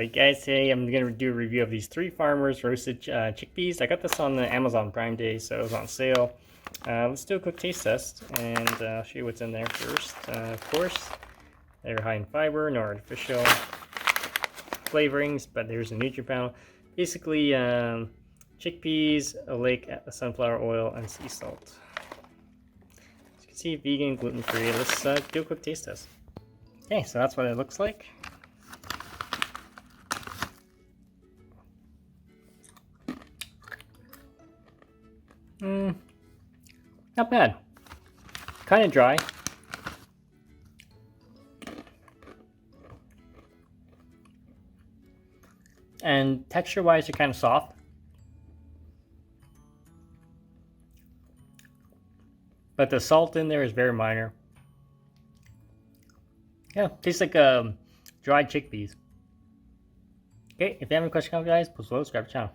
Alright guys, today I'm going to do a review of these 3 Farmers roasted chickpeas. I got this on the Amazon Prime Day, so it was on sale. Let's do a quick taste test, and I'll show you what's in there first. Of course, they're high in fiber, no artificial flavorings, but there's a nutrient panel. Basically, chickpeas, oleic sunflower oil, and sea salt. As you can see, vegan, gluten-free. Let's do a quick taste test. Okay, so that's what it looks like. Not bad. Kind of dry. And texture-wise, they're kind of soft. But the salt in there is very minor. Yeah, tastes like dried chickpeas. Okay, if you have any questions, guys, please subscribe to the channel.